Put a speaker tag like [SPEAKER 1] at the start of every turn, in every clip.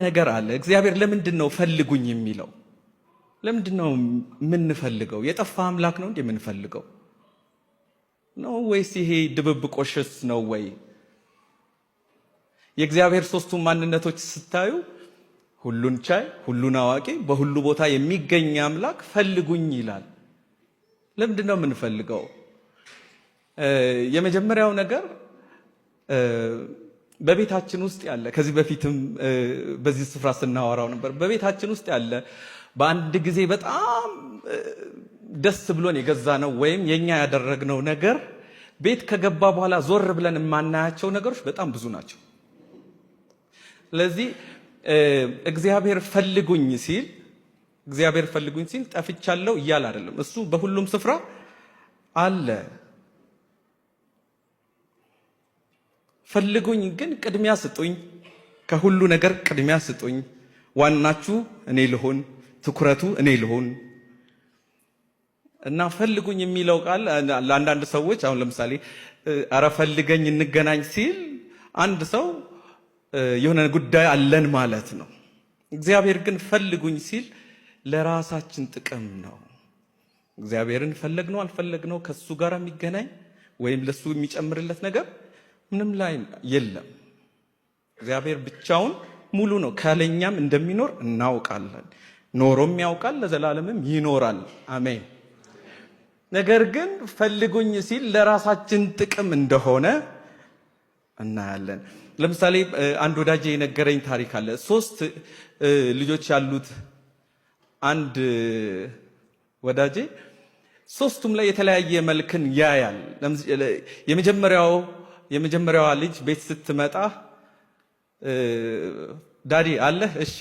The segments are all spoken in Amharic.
[SPEAKER 1] ነገር አለ። እግዚአብሔር ለምንድነው ፈልጉኝ የሚለው? ለምንድነው የምንፈልገው? የጠፋ አምላክ ነው እንዴ የምንፈልገው ነው ወይስ ይሄ ድብብቆሽስ ነው ወይ? የእግዚአብሔር ሶስቱ ማንነቶች ስታዩ ሁሉን ቻይ፣ ሁሉን አዋቂ፣ በሁሉ ቦታ የሚገኝ አምላክ ፈልጉኝ ይላል። ለምንድነው የምንፈልገው? የመጀመሪያው ነገር በቤታችን ውስጥ ያለ፣ ከዚህ በፊትም በዚህ ስፍራ ስናወራው ነበር። በቤታችን ውስጥ ያለ በአንድ ጊዜ በጣም ደስ ብሎን የገዛነው ወይም የኛ ያደረግነው ነገር ቤት ከገባ በኋላ ዞር ብለን የማናያቸው ነገሮች በጣም ብዙ ናቸው። ስለዚህ እግዚአብሔር ፈልጉኝ ሲል ጠፍቻለሁ እያለ አይደለም። እሱ በሁሉም ስፍራ አለ። ፈልጉኝ ግን ቅድሚያ ስጡኝ፣ ከሁሉ ነገር ቅድሚያ ስጡኝ፣ ዋናችሁ እኔ ልሁን፣ ትኩረቱ እኔ ልሁን እና ፈልጉኝ የሚለው ቃል ለአንዳንድ ሰዎች አሁን ለምሳሌ አረ ፈልገኝ እንገናኝ ሲል አንድ ሰው የሆነ ጉዳይ አለን ማለት ነው። እግዚአብሔር ግን ፈልጉኝ ሲል ለራሳችን ጥቅም ነው። እግዚአብሔርን ፈለግነው አልፈለግነው ከሱ ጋር የሚገናኝ ወይም ለሱ የሚጨምርለት ነገር ምንም ላይ የለም። እግዚአብሔር ብቻውን ሙሉ ነው። ካለኛም እንደሚኖር እናውቃለን። ኖሮም ያውቃል፣ ለዘላለምም ይኖራል። አሜን። ነገር ግን ፈልጉኝ ሲል ለራሳችን ጥቅም እንደሆነ እናያለን። ለምሳሌ አንድ ወዳጄ የነገረኝ ታሪክ አለ። 3 ልጆች ያሉት አንድ ወዳጄ 3ቱም ላይ የተለያየ መልክን ያያል። የመጀመሪያዋ ልጅ ቤት ስትመጣ ዳዲ አለህ እሺ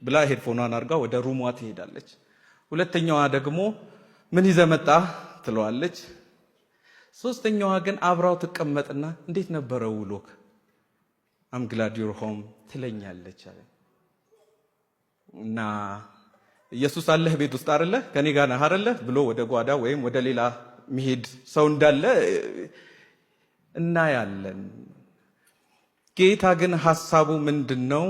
[SPEAKER 1] ብላ ሄድፎኗን አድርጋ ወደ ሩሟ ትሄዳለች። ሁለተኛዋ ደግሞ ምን ይዘህ መጣህ ትለዋለች። ሶስተኛዋ ግን አብራው ትቀመጥና እንዴት ነበረ ውሎክ? አም ግላድ ዩር ሆም ትለኛለች አለ። እና ኢየሱስ አለህ ቤት ውስጥ አይደለ? ከኔ ጋር ነህ አይደለ? ብሎ ወደ ጓዳ ወይም ወደ ሌላ መሄድ ሰው እንዳለ እናያለን። ጌታ ግን ሐሳቡ ምንድነው?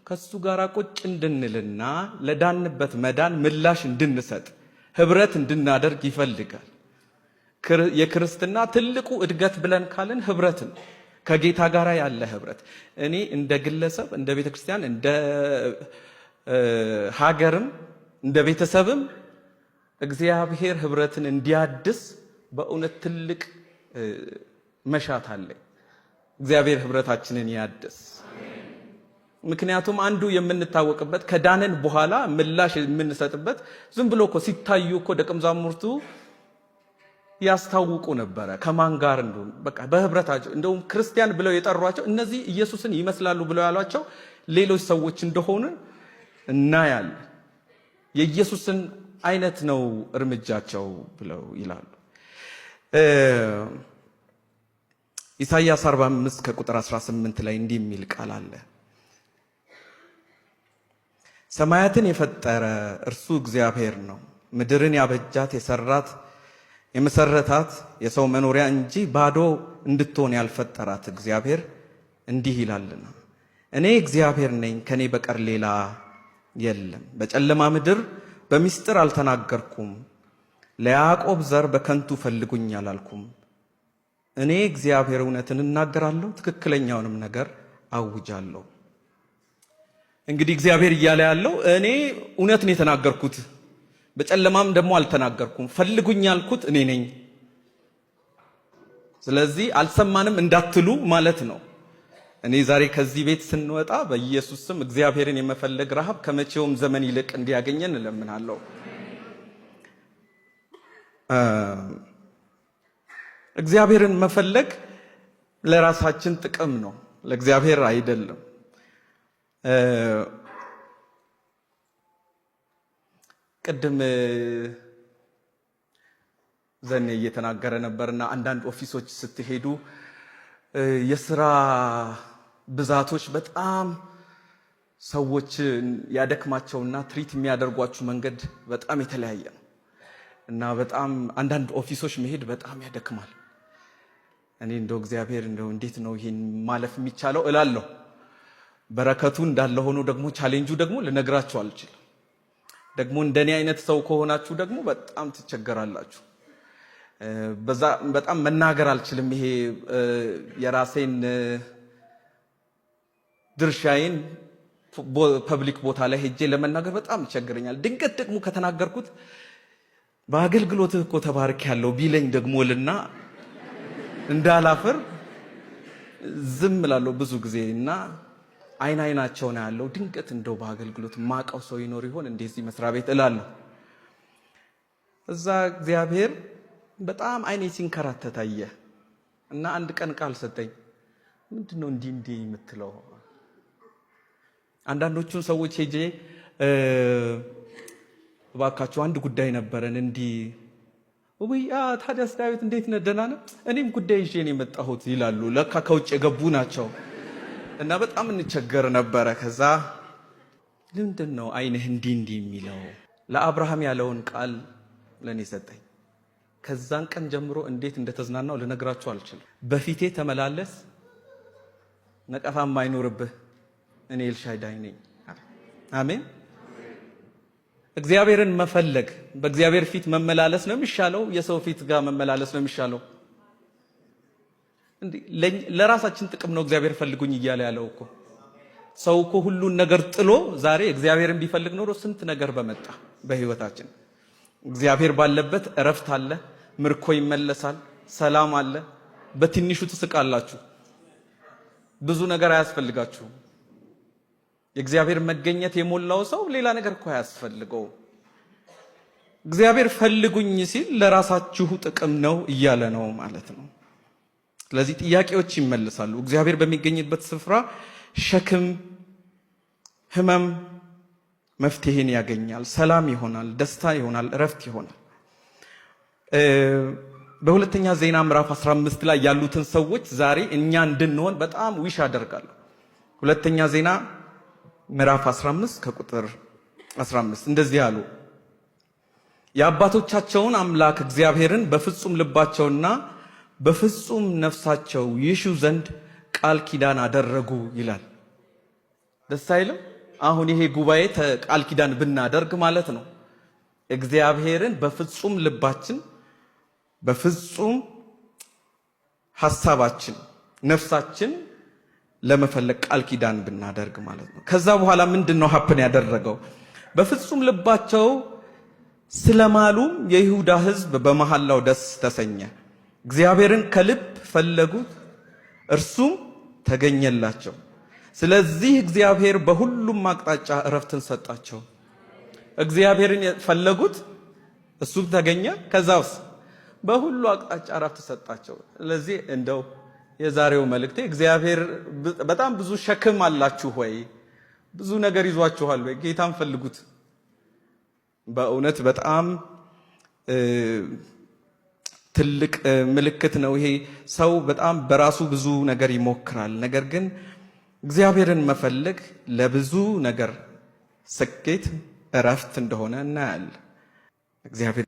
[SPEAKER 1] ከሱ ጋር ቁጭ እንድንልና ለዳንበት መዳን ምላሽ እንድንሰጥ ህብረት እንድናደርግ ይፈልጋል። የክርስትና ትልቁ እድገት ብለን ካልን ህብረት ነው። ከጌታ ጋር ያለ ህብረት። እኔ እንደ ግለሰብ፣ እንደ ቤተክርስቲያን፣ እንደ ሀገርም፣ እንደ ቤተሰብም እግዚአብሔር ህብረትን እንዲያድስ በእውነት ትልቅ መሻት አለ። እግዚአብሔር ህብረታችንን ያድስ። ምክንያቱም አንዱ የምንታወቅበት ከዳንን በኋላ ምላሽ የምንሰጥበት ዝም ብሎ እኮ ሲታዩ እኮ ደቀ መዛሙርቱ ያስታውቁ ነበረ ከማን ጋር እንደሆነ። በቃ በህብረታቸው እንደውም ክርስቲያን ብለው የጠሯቸው እነዚህ ኢየሱስን ይመስላሉ ብለው ያሏቸው ሌሎች ሰዎች እንደሆኑ እናያለን። የኢየሱስን አይነት ነው እርምጃቸው ብለው ይላሉ። ኢሳይያስ 45 ከቁጥር 18 ላይ እንዲህ የሚል ቃል አለ። ሰማያትን የፈጠረ እርሱ እግዚአብሔር ነው፣ ምድርን ያበጃት የሰራት የመሰረታት የሰው መኖሪያ እንጂ ባዶ እንድትሆን ያልፈጠራት እግዚአብሔር እንዲህ ይላልና እኔ እግዚአብሔር ነኝ፣ ከኔ በቀር ሌላ የለም። በጨለማ ምድር በሚስጥር አልተናገርኩም፣ ለያዕቆብ ዘር በከንቱ ፈልጉኝ አላልኩም። እኔ እግዚአብሔር እውነትን እናገራለሁ፣ ትክክለኛውንም ነገር አውጃለሁ። እንግዲህ እግዚአብሔር እያለ ያለው እኔ እውነትን የተናገርኩት በጨለማም ደግሞ አልተናገርኩም፣ ፈልጉኝ ያልኩት እኔ ነኝ። ስለዚህ አልሰማንም እንዳትሉ ማለት ነው። እኔ ዛሬ ከዚህ ቤት ስንወጣ በኢየሱስ ስም እግዚአብሔርን የመፈለግ ረሃብ ከመቼውም ዘመን ይልቅ እንዲያገኘን እለምናለሁ። እግዚአብሔርን መፈለግ ለራሳችን ጥቅም ነው፣ ለእግዚአብሔር አይደለም። ቅድም ዘኔ እየተናገረ ነበርና አንዳንድ ኦፊሶች ስትሄዱ የሥራ ብዛቶች በጣም ሰዎች ያደክማቸውና ትሪት የሚያደርጓችሁ መንገድ በጣም የተለያየ ነው እና በጣም አንዳንድ ኦፊሶች መሄድ በጣም ያደክማል። እኔ እንደው እግዚአብሔር እንደው እንዴት ነው ይሄን ማለፍ የሚቻለው እላለሁ። በረከቱ እንዳለ ሆኖ ደግሞ ቻሌንጁ ደግሞ ልነግራችሁ አልችልም። ደግሞ እንደኔ አይነት ሰው ከሆናችሁ ደግሞ በጣም ትቸገራላችሁ። በጣም መናገር አልችልም። ይሄ የራሴን ድርሻዬን ፐብሊክ ቦታ ላይ ሄጄ ለመናገር በጣም ይቸግረኛል። ድንገት ደግሞ ከተናገርኩት በአገልግሎትህ እኮ ተባርክ ያለው ቢለኝ ደግሞ ልና እንዳላፈር ዝም እላለሁ ብዙ ጊዜ እና አይናቸው ነው ያለው። ድንገት እንደው በአገልግሎት ማቀው ሰው ይኖር ይሆን እንደዚህ መስሪያ ቤት እላለሁ። እዛ እግዚአብሔር በጣም አይኔ ሲንከራተት አየ እና አንድ ቀን ቃል ሰጠኝ። ምንድነው እንዲህ የምትለው? አንዳንዶቹን ሰዎች ሄጄ እባካችሁ አንድ ጉዳይ ነበረን እንዲህ ታዲያስ ዳዊት እንዴት ነህ? ደህና ነህ? እኔም ጉዳይ ይዤ ነው የመጣሁት ይላሉ። ለካ ከውጭ የገቡ ናቸው እና በጣም እንቸገር ነበረ። ከዛ ምንድነው አይንህ እንዲህ የሚለው? ለአብርሃም ያለውን ቃል ለኔ ሰጠኝ። ከዛን ቀን ጀምሮ እንዴት እንደተዝናናው ልነግራችሁ አልችልም። በፊቴ ተመላለስ፣ ነቀፋም አይኖርብህ፣ እኔ ኤልሻዳይ ነኝ። አሜን። እግዚአብሔርን መፈለግ በእግዚአብሔር ፊት መመላለስ ነው የሚሻለው? የሰው ፊት ጋር መመላለስ ነው የሚሻለው? ለራሳችን ጥቅም ነው እግዚአብሔር ፈልጉኝ እያለ ያለው እኮ። ሰው እኮ ሁሉን ነገር ጥሎ ዛሬ እግዚአብሔርን ቢፈልግ ኖሮ ስንት ነገር በመጣ በህይወታችን። እግዚአብሔር ባለበት እረፍት አለ፣ ምርኮ ይመለሳል፣ ሰላም አለ። በትንሹ ትስቃላችሁ፣ ብዙ ነገር አያስፈልጋችሁም። የእግዚአብሔር መገኘት የሞላው ሰው ሌላ ነገር እኮ አያስፈልገው። እግዚአብሔር ፈልጉኝ ሲል ለራሳችሁ ጥቅም ነው እያለ ነው ማለት ነው። ስለዚህ ጥያቄዎች ይመለሳሉ። እግዚአብሔር በሚገኝበት ስፍራ ሸክም፣ ህመም መፍትሄን ያገኛል፣ ሰላም ይሆናል፣ ደስታ ይሆናል፣ እረፍት ይሆናል። በሁለተኛ ዜና ምዕራፍ 15 ላይ ያሉትን ሰዎች ዛሬ እኛ እንድንሆን በጣም ዊሽ አደርጋለሁ። ሁለተኛ ዜና ምዕራፍ 15 ከቁጥር 15 እንደዚህ አሉ። የአባቶቻቸውን አምላክ እግዚአብሔርን በፍጹም ልባቸውና በፍጹም ነፍሳቸው ይሹ ዘንድ ቃል ኪዳን አደረጉ ይላል። ደስ አይልም? አሁን ይሄ ጉባኤ ቃል ኪዳን ብናደርግ ማለት ነው እግዚአብሔርን በፍጹም ልባችን፣ በፍጹም ሐሳባችን፣ ነፍሳችን ለመፈለግ ቃል ኪዳን ብናደርግ ማለት ነው። ከዛ በኋላ ምንድነው ሀፕን ያደረገው? በፍጹም ልባቸው ስለማሉም የይሁዳ ሕዝብ በመሐላው ደስ ተሰኘ። እግዚአብሔርን ከልብ ፈለጉት፣ እርሱም ተገኘላቸው። ስለዚህ እግዚአብሔር በሁሉም አቅጣጫ እረፍትን ሰጣቸው። እግዚአብሔርን ፈለጉት፣ እሱም ተገኘ። ከዛውስ በሁሉ አቅጣጫ እረፍት ሰጣቸው። ስለዚህ እንደው የዛሬው መልእክቴ እግዚአብሔር በጣም ብዙ ሸክም አላችሁ ወይ? ብዙ ነገር ይዟችኋል ወይ? ጌታን ፈልጉት። በእውነት በጣም ትልቅ ምልክት ነው ይሄ። ሰው በጣም በራሱ ብዙ ነገር ይሞክራል። ነገር ግን እግዚአብሔርን መፈለግ ለብዙ ነገር ስኬት፣ እረፍት እንደሆነ እናያለን። እግዚአብሔር